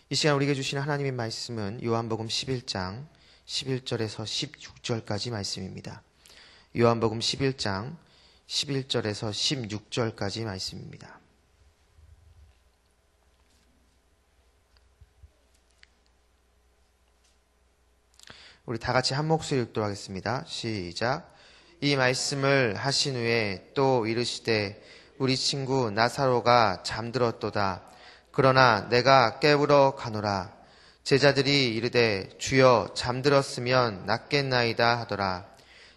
이 시간 우리에게 주시는 하나님의 말씀은 요한복음 11장 11절에서 16절까지 말씀입니다. 요한복음 11장 11절에서 16절까지 말씀입니다. 우리 다 같이 한 목소리 읽도록 하겠습니다. 시작. 이 말씀을 하신 후에 또 이르시되 우리 친구 나사로가 잠들었도다. 그러나 내가 깨우러 가노라. 제자들이 이르되 주여 잠들었으면 낫겠나이다 하더라.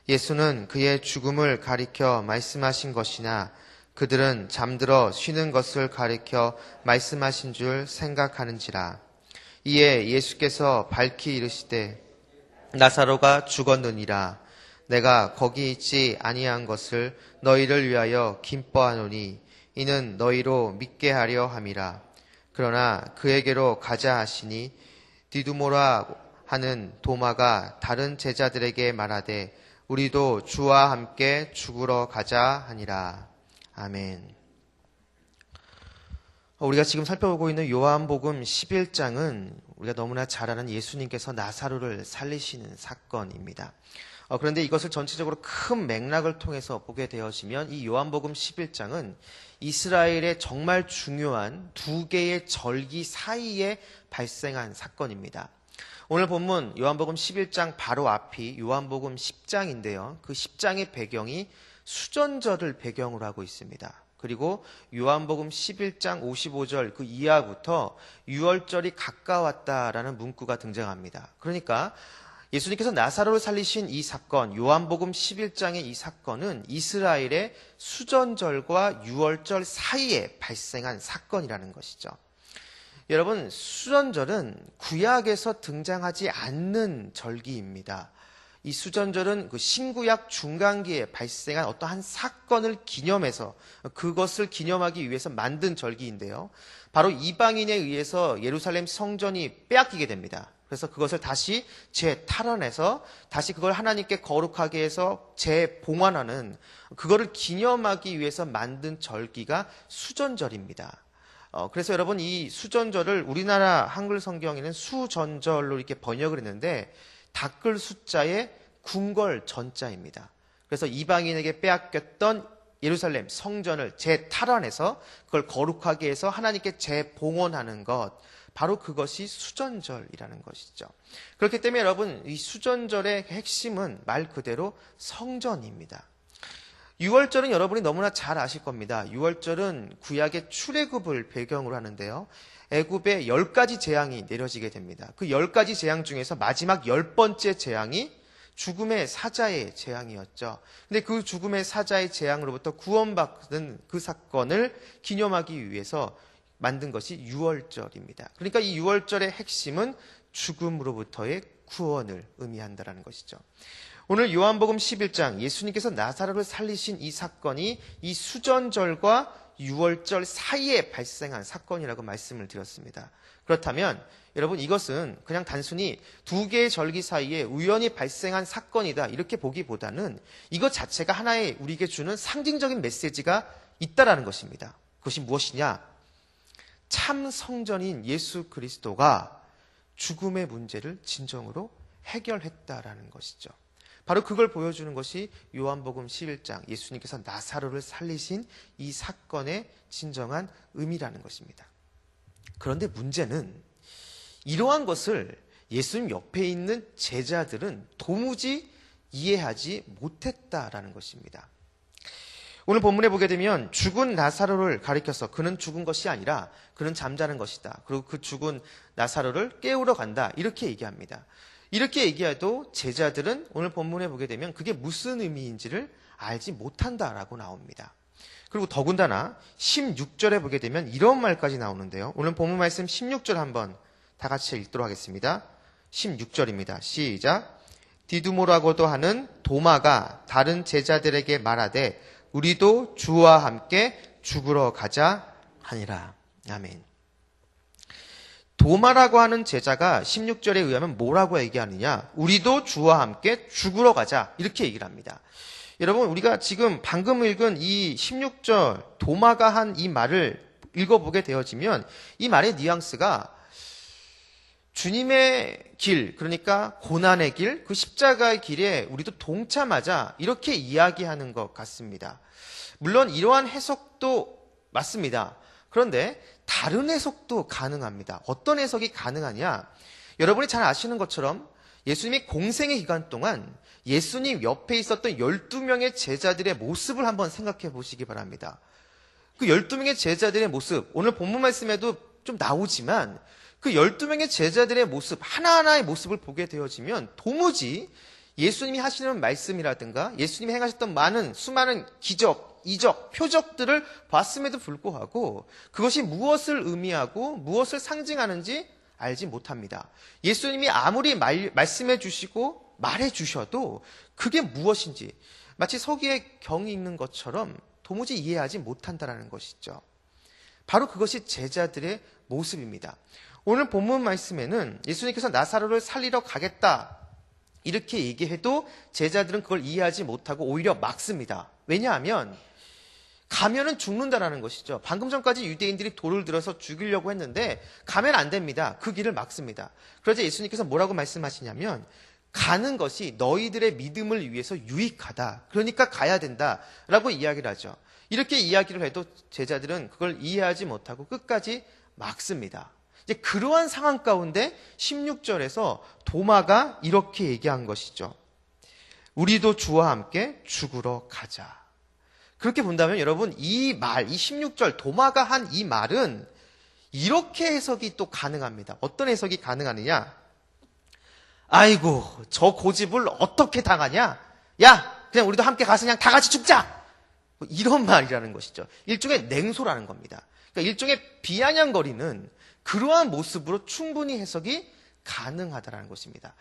예수는 그의 죽음을 가리켜 말씀하신 것이나 그들은 잠들어 쉬는 것을 가리켜 말씀하신 줄 생각하는지라. 이에 예수께서 밝히 이르시되 나사로가 죽었느니라. 내가 거기 있지 아니한 것을 너희를 위하여 기뻐하노니 이는 너희로 믿게 하려 함이라. 그러나 그에게로 가자 하시니 디두모라 하는 도마가 다른 제자들에게 말하되 우리도 주와 함께 죽으러 가자 하니라. 아멘. 우리가 지금 살펴보고 있는 요한복음 11장은 우리가 너무나 잘 아는 예수님께서 나사로를 살리시는 사건입니다. 그런데 이것을 전체적으로 큰 맥락을 통해서 보게 되어지면 이 요한복음 11장은 이스라엘의 정말 중요한 두 개의 절기 사이에 발생한 사건입니다. 오늘 본문 요한복음 11장 바로 앞이 요한복음 10장인데요. 그 10장의 배경이 수전절을 배경으로 하고 있습니다. 그리고 요한복음 11장 55절 그 이하부터 유월절이 가까웠다라는 문구가 등장합니다. 그러니까 예수님께서 나사로를 살리신 이 사건, 요한복음 11장의 이 사건은 이스라엘의 수전절과 유월절 사이에 발생한 사건이라는 것이죠. 여러분, 수전절은 구약에서 등장하지 않는 절기입니다. 이 수전절은 그 신구약 중간기에 발생한 어떠한 사건을 기념해서 그것을 기념하기 위해서 만든 절기인데요. 바로 이방인에 의해서 예루살렘 성전이 빼앗기게 됩니다. 그래서 그것을 다시 재탈환해서 다시 그걸 하나님께 거룩하게 해서 재봉환하는 그거를 기념하기 위해서 만든 절기가 수전절입니다. 그래서 여러분 이 수전절을 우리나라 한글 성경에는 수전절로 이렇게 번역을 했는데 닦을 숫자에 궁궐 전자입니다. 그래서 이방인에게 빼앗겼던 예루살렘 성전을 재탈환해서 그걸 거룩하게 해서 하나님께 재봉헌하는 것, 바로 그것이 수전절이라는 것이죠. 그렇기 때문에 여러분 이 수전절의 핵심은 말 그대로 성전입니다. 유월절은 여러분이 너무나 잘 아실 겁니다. 유월절은 구약의 출애굽을 배경으로 하는데요. 애굽에 10가지 재앙이 내려지게 됩니다. 그 10가지 재앙 중에서 마지막 10번째 재앙이 죽음의 사자의 재앙이었죠. 근데 그 죽음의 사자의 재앙으로부터 구원받는 그 사건을 기념하기 위해서 만든 것이 유월절입니다. 그러니까 이 유월절의 핵심은 죽음으로부터의 구원을 의미한다는 것이죠. 오늘 요한복음 11장 예수님께서 나사로를 살리신 이 사건이 이 수전절과 유월절 사이에 발생한 사건이라고 말씀을 드렸습니다. 그렇다면 여러분 이것은 그냥 단순히 두 개의 절기 사이에 우연히 발생한 사건이다 이렇게 보기보다는 이것 자체가 하나의 우리에게 주는 상징적인 메시지가 있다라는 것입니다. 그것이 무엇이냐? 참 성전인 예수 그리스도가 죽음의 문제를 진정으로 해결했다라는 것이죠. 바로 그걸 보여주는 것이 요한복음 11장 예수님께서 나사로를 살리신 이 사건의 진정한 의미라는 것입니다. 그런데 문제는 이러한 것을 예수님 옆에 있는 제자들은 도무지 이해하지 못했다라는 것입니다. 오늘 본문에 보게 되면 죽은 나사로를 가리켜서 그는 죽은 것이 아니라 그는 잠자는 것이다. 그리고 그 죽은 나사로를 깨우러 간다. 이렇게 얘기합니다. 이렇게 얘기해도 제자들은 오늘 본문에 보게 되면 그게 무슨 의미인지를 알지 못한다라고 나옵니다. 그리고 더군다나 16절에 보게 되면 이런 말까지 나오는데요. 오늘 본문 말씀 16절 한번 다 같이 읽도록 하겠습니다. 16절입니다. 시작. 디두모라고도 하는 도마가 다른 제자들에게 말하되 우리도 주와 함께 죽으러 가자 하니라. 아멘. 도마라고 하는 제자가 16절에 의하면 뭐라고 얘기하느냐? 우리도 주와 함께 죽으러 가자. 이렇게 얘기를 합니다. 여러분, 우리가 지금 방금 읽은 이 16절 도마가 한 이 말을 읽어보게 되어지면 이 말의 뉘앙스가 주님의 길, 그러니까 고난의 길, 그 십자가의 길에 우리도 동참하자 이렇게 이야기하는 것 같습니다. 물론 이러한 해석도 맞습니다. 그런데 다른 해석도 가능합니다. 어떤 해석이 가능하냐? 여러분이 잘 아시는 것처럼 예수님이 공생의 기간 동안 예수님 옆에 있었던 12명의 제자들의 모습을 한번 생각해 보시기 바랍니다. 그 12명의 제자들의 모습, 오늘 본문 말씀에도 좀 나오지만 그 12명의 제자들의 모습, 하나하나의 모습을 보게 되어지면 도무지 예수님이 하시는 말씀이라든가 예수님이 행하셨던 수많은 기적, 이적, 표적들을 봤음에도 불구하고 그것이 무엇을 의미하고 무엇을 상징하는지 알지 못합니다. 예수님이 아무리 말씀해 주시고 말해 주셔도 그게 무엇인지 마치 서기에 경이 있는 것처럼 도무지 이해하지 못한다는 것이죠. 바로 그것이 제자들의 모습입니다. 오늘 본문 말씀에는 예수님께서 나사로를 살리러 가겠다 이렇게 얘기해도 제자들은 그걸 이해하지 못하고 오히려 막습니다. 왜냐하면 가면은 죽는다라는 것이죠. 방금 전까지 유대인들이 돌을 들어서 죽이려고 했는데 가면 안 됩니다. 그 길을 막습니다. 그러자 예수님께서 뭐라고 말씀하시냐면 가는 것이 너희들의 믿음을 위해서 유익하다. 그러니까 가야 된다라고 이야기를 하죠. 이렇게 이야기를 해도 제자들은 그걸 이해하지 못하고 끝까지 막습니다. 이제 그러한 상황 가운데 16절에서 도마가 이렇게 얘기한 것이죠. 우리도 주와 함께 죽으러 가자. 그렇게 본다면 여러분 이 16절 도마가 한 이 말은 이렇게 해석이 또 가능합니다. 어떤 해석이 가능하느냐? 아이고 저 고집을 어떻게 당하냐? 야 그냥 우리도 함께 가서 그냥 다 같이 죽자. 이런 말이라는 것이죠. 일종의 냉소라는 겁니다. 그러니까 일종의 비아냥거리는 그러한 모습으로 충분히 해석이 가능하다는 것입니다.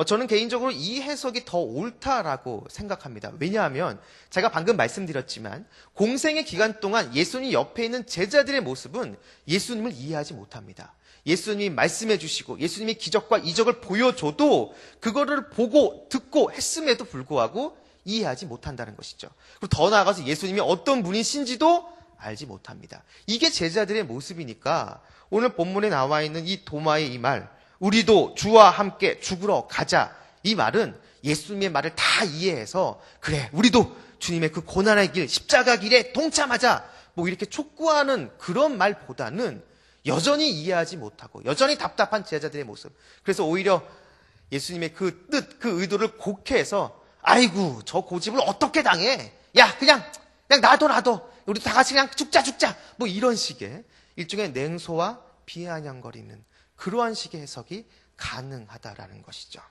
저는 개인적으로 이 해석이 더 옳다라고 생각합니다. 왜냐하면 제가 방금 말씀드렸지만 공생의 기간 동안 예수님 옆에 있는 제자들의 모습은 예수님을 이해하지 못합니다. 예수님이 말씀해 주시고 예수님이 기적과 이적을 보여줘도 그거를 보고 듣고 했음에도 불구하고 이해하지 못한다는 것이죠. 그리고 더 나아가서 예수님이 어떤 분이신지도 알지 못합니다. 이게 제자들의 모습이니까 오늘 본문에 나와 있는 이 도마의 이 말, 우리도 주와 함께 죽으러 가자. 이 말은 예수님의 말을 다 이해해서 그래 우리도 주님의 그 고난의 길, 십자가 길에 동참하자. 뭐 이렇게 촉구하는 그런 말보다는 여전히 이해하지 못하고 여전히 답답한 제자들의 모습. 그래서 오히려 예수님의 그 뜻, 그 의도를 곡해해서 아이고 저 고집을 어떻게 당해. 야 그냥 놔둬. 우리 다 같이 그냥 죽자. 뭐 이런 식의 일종의 냉소와 비아냥거리는 그러한 식의 해석이 가능하다라는 것이죠.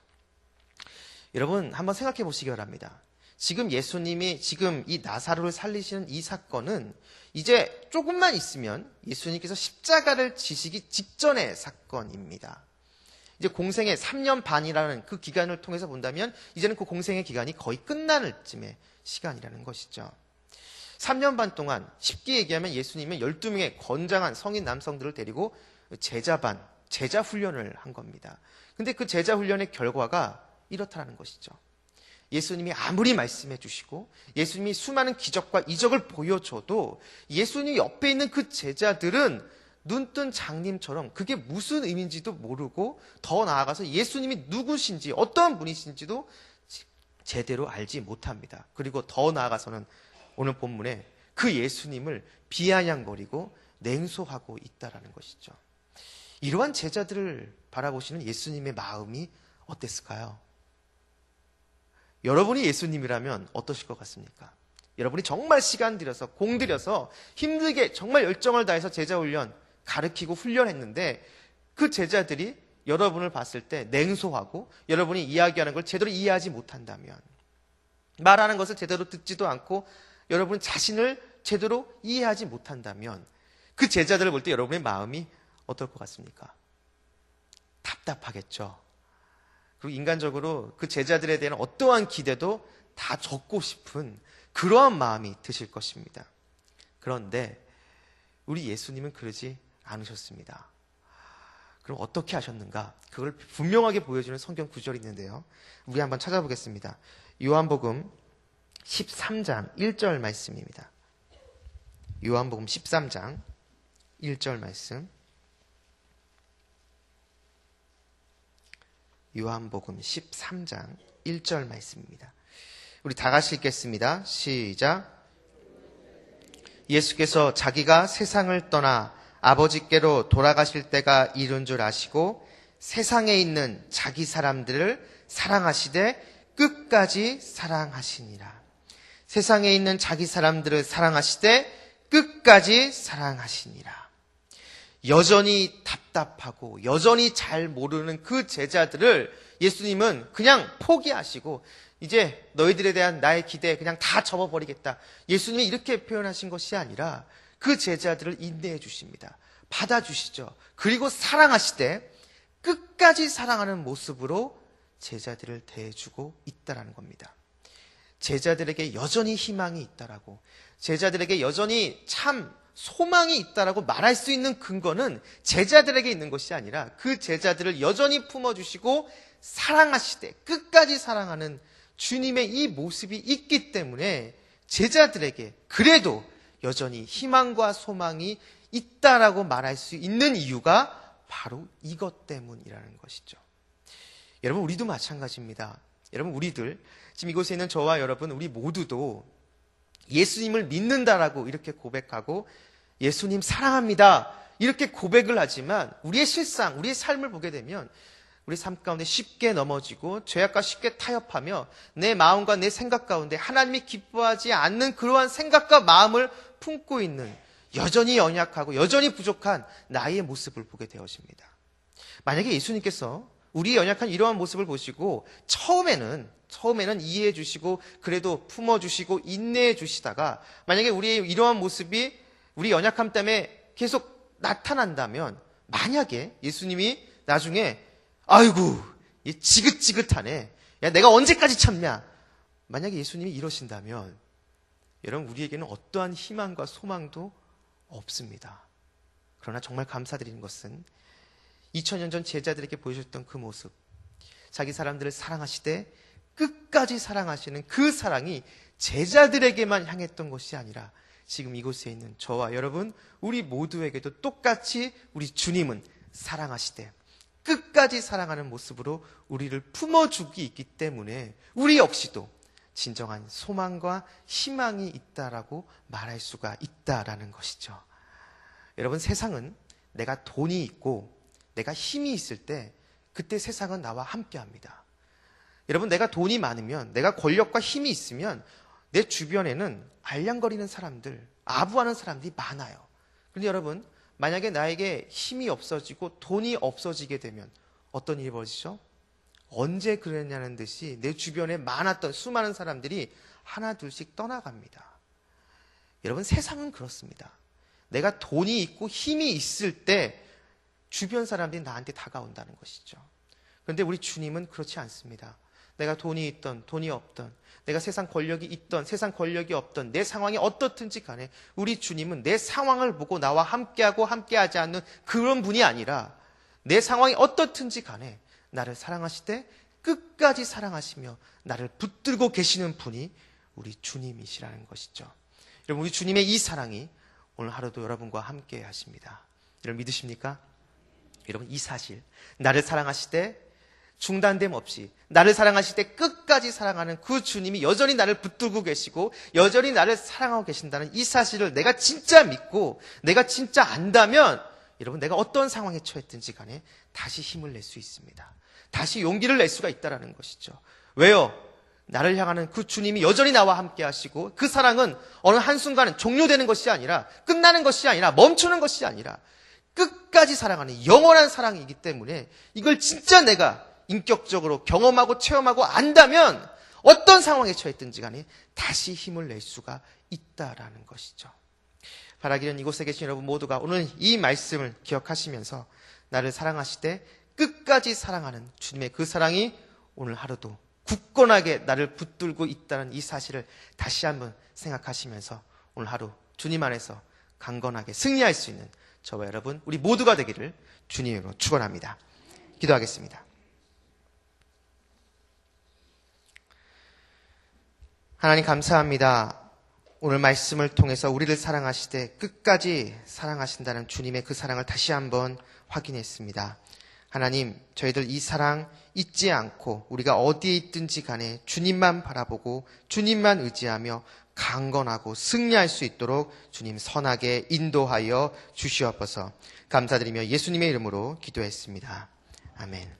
여러분 한번 생각해 보시기 바랍니다. 지금 예수님이 지금 이 나사로를 살리시는 이 사건은 이제 조금만 있으면 예수님께서 십자가를 지시기 직전의 사건입니다. 이제 공생의 3년 반이라는 그 기간을 통해서 본다면 이제는 그 공생의 기간이 거의 끝날 쯤의 시간이라는 것이죠. 3년 반 동안 쉽게 얘기하면 예수님은 12명의 건장한 성인 남성들을 데리고 제자 훈련을 한 겁니다. 근데 그 제자 훈련의 결과가 이렇다는 것이죠. 예수님이 아무리 말씀해 주시고 예수님이 수많은 기적과 이적을 보여줘도 예수님 옆에 있는 그 제자들은 눈뜬 장님처럼 그게 무슨 의미인지도 모르고 더 나아가서 예수님이 누구신지 어떤 분이신지도 제대로 알지 못합니다. 그리고 더 나아가서는 오늘 본문에 그 예수님을 비아냥거리고 냉소하고 있다라는 것이죠. 이러한 제자들을 바라보시는 예수님의 마음이 어땠을까요? 여러분이 예수님이라면 어떠실 것 같습니까? 여러분이 정말 시간 들여서 공들여서 힘들게 정말 열정을 다해서 제자 훈련 가르치고 훈련했는데 그 제자들이 여러분을 봤을 때 냉소하고 여러분이 이야기하는 걸 제대로 이해하지 못한다면 말하는 것을 제대로 듣지도 않고 여러분 자신을 제대로 이해하지 못한다면 그 제자들을 볼 때 여러분의 마음이 어떨 것 같습니까? 답답하겠죠. 그리고 인간적으로 그 제자들에 대한 어떠한 기대도 다 적고 싶은 그러한 마음이 드실 것입니다. 그런데 우리 예수님은 그러지 않으셨습니다. 그럼 어떻게 하셨는가? 그걸 분명하게 보여주는 성경 구절이 있는데요. 우리 한번 찾아보겠습니다. 요한복음 13장 1절 말씀입니다. 요한복음 13장 1절 말씀. 요한복음 13장 1절 말씀입니다. 우리 다 같이 읽겠습니다. 시작. 예수께서 자기가 세상을 떠나 아버지께로 돌아가실 때가 이른 줄 아시고 세상에 있는 자기 사람들을 사랑하시되 끝까지 사랑하시니라. 세상에 있는 자기 사람들을 사랑하시되 끝까지 사랑하시니라. 여전히 답답하고 여전히 잘 모르는 그 제자들을 예수님은 그냥 포기하시고 이제 너희들에 대한 나의 기대 그냥 다 접어버리겠다. 예수님이 이렇게 표현하신 것이 아니라 그 제자들을 인내해 주십니다. 받아주시죠. 그리고 사랑하시되 끝까지 사랑하는 모습으로 제자들을 대해주고 있다라는 겁니다. 제자들에게 여전히 희망이 있다라고, 제자들에게 여전히 참 소망이 있다라고 말할 수 있는 근거는 제자들에게 있는 것이 아니라 그 제자들을 여전히 품어주시고 사랑하시되 끝까지 사랑하는 주님의 이 모습이 있기 때문에 제자들에게 그래도 여전히 희망과 소망이 있다라고 말할 수 있는 이유가 바로 이것 때문이라는 것이죠. 여러분, 우리도 마찬가지입니다. 여러분, 우리들 지금 이곳에 있는 저와 여러분 우리 모두도 예수님을 믿는다라고 이렇게 고백하고 예수님 사랑합니다 이렇게 고백을 하지만 우리의 실상, 우리의 삶을 보게 되면 우리 삶 가운데 쉽게 넘어지고 죄악과 쉽게 타협하며 내 마음과 내 생각 가운데 하나님이 기뻐하지 않는 그러한 생각과 마음을 품고 있는 여전히 연약하고 여전히 부족한 나의 모습을 보게 되어집니다. 만약에 예수님께서 우리의 연약한 이러한 모습을 보시고 처음에는 이해해 주시고 그래도 품어 주시고 인내해 주시다가 만약에 우리의 이러한 모습이 우리 연약함 때문에 계속 나타난다면 만약에 예수님이 나중에 아이고 얘 지긋지긋하네, 야 내가 언제까지 참냐, 만약에 예수님이 이러신다면 여러분 우리에게는 어떠한 희망과 소망도 없습니다. 그러나 정말 감사드리는 것은 2000년 전 제자들에게 보여줬던 그 모습, 자기 사람들을 사랑하시되 끝까지 사랑하시는 그 사랑이 제자들에게만 향했던 것이 아니라 지금 이곳에 있는 저와 여러분 우리 모두에게도 똑같이 우리 주님은 사랑하시되 끝까지 사랑하는 모습으로 우리를 품어주기 있기 때문에 우리 역시도 진정한 소망과 희망이 있다라고 말할 수가 있다라는 것이죠. 여러분, 세상은 내가 돈이 있고 내가 힘이 있을 때 그때 세상은 나와 함께합니다. 여러분, 내가 돈이 많으면, 내가 권력과 힘이 있으면 내 주변에는 알량거리는 사람들, 아부하는 사람들이 많아요. 그런데 여러분, 만약에 나에게 힘이 없어지고 돈이 없어지게 되면 어떤 일이 벌어지죠? 언제 그랬냐는 듯이 내 주변에 많았던 수많은 사람들이 하나 둘씩 떠나갑니다. 여러분, 세상은 그렇습니다. 내가 돈이 있고 힘이 있을 때 주변 사람들이 나한테 다가온다는 것이죠. 그런데 우리 주님은 그렇지 않습니다. 내가 돈이 있던 돈이 없던, 내가 세상 권력이 있던 세상 권력이 없던, 내 상황이 어떻든지 간에 우리 주님은 내 상황을 보고 나와 함께하고 함께하지 않는 그런 분이 아니라 내 상황이 어떻든지 간에 나를 사랑하시되 끝까지 사랑하시며 나를 붙들고 계시는 분이 우리 주님이시라는 것이죠. 여러분, 우리 주님의 이 사랑이 오늘 하루도 여러분과 함께 하십니다. 여러분 믿으십니까? 여러분, 이 사실, 나를 사랑하시되 중단됨 없이 나를 사랑하실 때 끝까지 사랑하는 그 주님이 여전히 나를 붙들고 계시고 여전히 나를 사랑하고 계신다는 이 사실을 내가 진짜 믿고 내가 진짜 안다면 여러분, 내가 어떤 상황에 처했든지 간에 다시 힘을 낼 수 있습니다. 다시 용기를 낼 수가 있다는 것이죠. 왜요? 나를 향하는 그 주님이 여전히 나와 함께 하시고 그 사랑은 어느 한순간은 종료되는 것이 아니라, 끝나는 것이 아니라, 멈추는 것이 아니라 끝까지 사랑하는 영원한 사랑이기 때문에 이걸 진짜 내가 인격적으로 경험하고 체험하고 안다면 어떤 상황에 처했든지 간에 다시 힘을 낼 수가 있다라는 것이죠. 바라기는 이곳에 계신 여러분 모두가 오늘 이 말씀을 기억하시면서 나를 사랑하시되 끝까지 사랑하는 주님의 그 사랑이 오늘 하루도 굳건하게 나를 붙들고 있다는 이 사실을 다시 한번 생각하시면서 오늘 하루 주님 안에서 강건하게 승리할 수 있는 저와 여러분 우리 모두가 되기를 주님으로 축원합니다. 기도하겠습니다. 하나님 감사합니다. 오늘 말씀을 통해서 우리를 사랑하시되 끝까지 사랑하신다는 주님의 그 사랑을 다시 한번 확인했습니다. 하나님, 저희들 이 사랑 잊지 않고 우리가 어디에 있든지 간에 주님만 바라보고 주님만 의지하며 강건하고 승리할 수 있도록 주님 선하게 인도하여 주시옵소서. 감사드리며 예수님의 이름으로 기도했습니다. 아멘.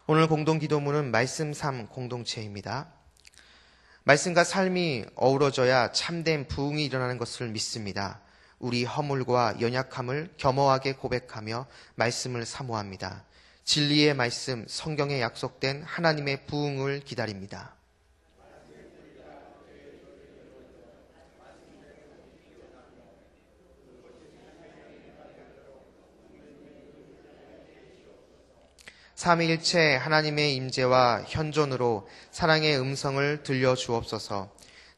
오늘 공동 기도문은 말씀 3 공동체입니다. 말씀과 삶이 어우러져야 참된 부흥이 일어나는 것을 믿습니다. 우리 허물과 연약함을 겸허하게 고백하며 말씀을 사모합니다. 진리의 말씀, 성경에 약속된 하나님의 부흥을 기다립니다. 삼위일체 하나님의 임재와 현존으로 사랑의 음성을 들려주옵소서.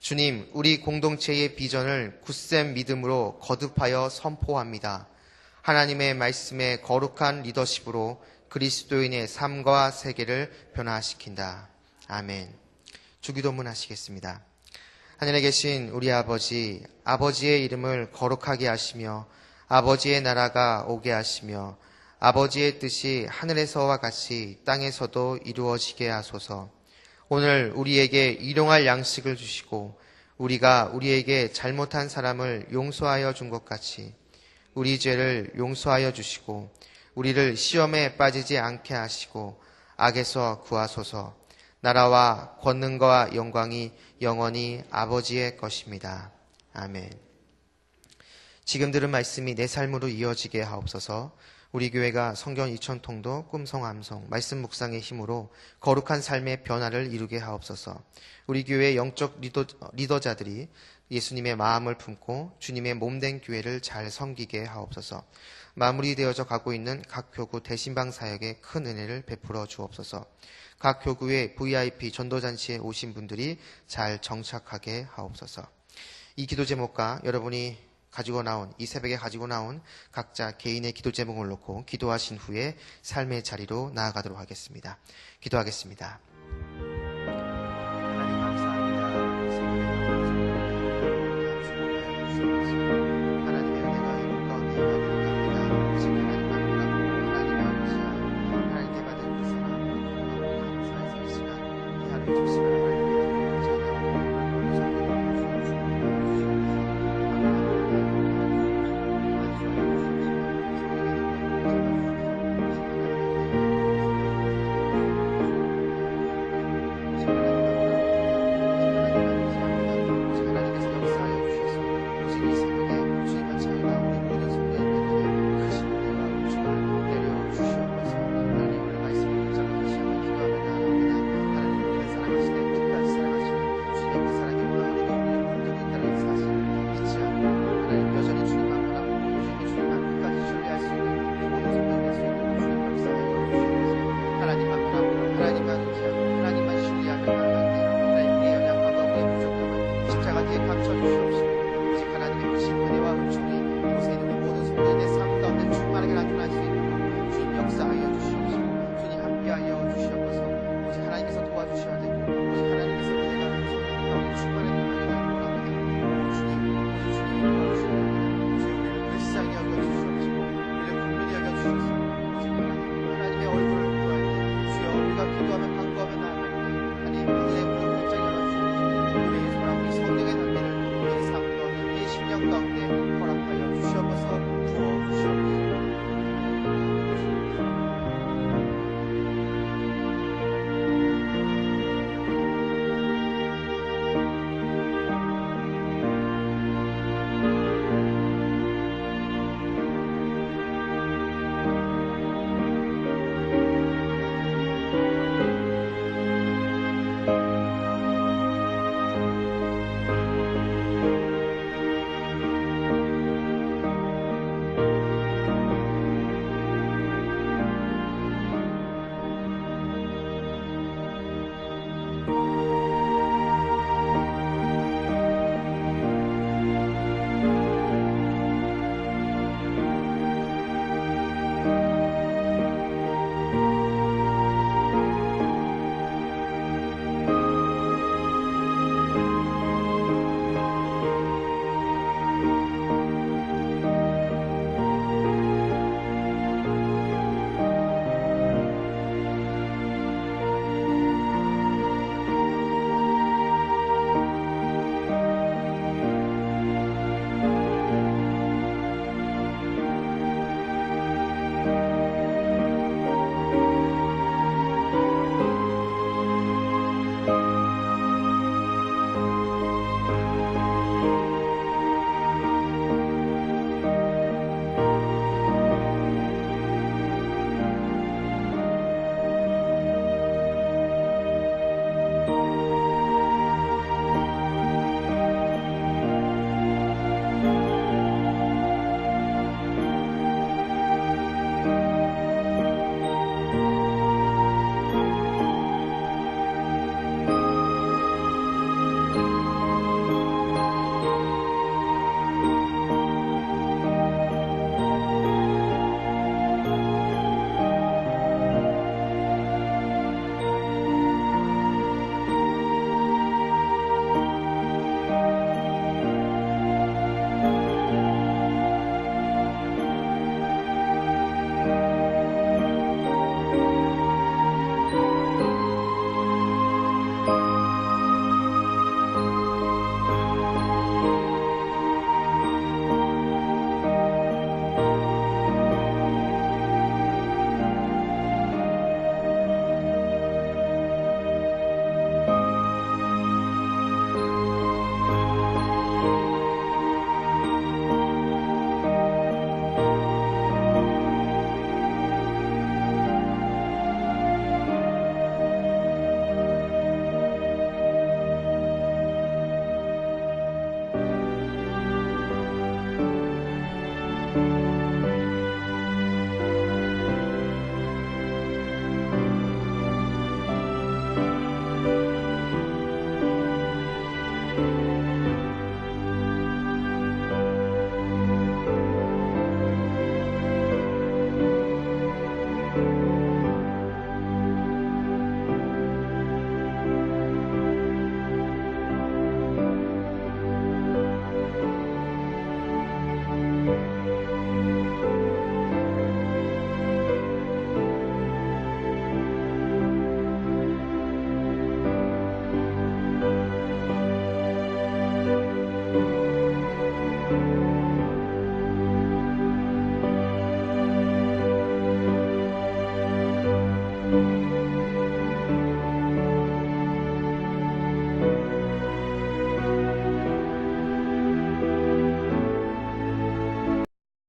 주님, 우리 공동체의 비전을 굳센 믿음으로 거듭하여 선포합니다. 하나님의 말씀의 거룩한 리더십으로 그리스도인의 삶과 세계를 변화시킨다. 아멘. 주기도문 하시겠습니다. 하늘에 계신 우리 아버지, 아버지의 이름을 거룩하게 하시며 아버지의 나라가 오게 하시며 아버지의 뜻이 하늘에서와 같이 땅에서도 이루어지게 하소서. 오늘 우리에게 일용할 양식을 주시고 우리가 우리에게 잘못한 사람을 용서하여 준 것 같이 우리 죄를 용서하여 주시고 우리를 시험에 빠지지 않게 하시고 악에서 구하소서. 나라와 권능과 영광이 영원히 아버지의 것입니다. 아멘. 지금 들은 말씀이 내 삶으로 이어지게 하옵소서. 우리 교회가 성경 2000통도 꿈성 암송 말씀 묵상의 힘으로 거룩한 삶의 변화를 이루게 하옵소서. 우리 교회의 영적 리더자들이 예수님의 마음을 품고 주님의 몸된 교회를 잘 섬기게 하옵소서. 마무리되어져 가고 있는 각 교구 대신방 사역에 큰 은혜를 베풀어 주옵소서. 각 교구의 VIP 전도잔치에 오신 분들이 잘 정착하게 하옵소서. 이 기도 제목과 여러분이 가지고 나온 이 새벽에 가지고 나온 각자 개인의 기도 제목을 놓고 기도하신 후에 삶의 자리로 나아가도록 하겠습니다. 기도하겠습니다. 하나님 감사합니다. 하나님의 은혜가 이룬 가운데 임하기를 오직 하나님만 바라보고 하나님의 의지하여 하나님께 받은 그 사랑 감사해서 이 시간 이 하루 주 시간을 역사하여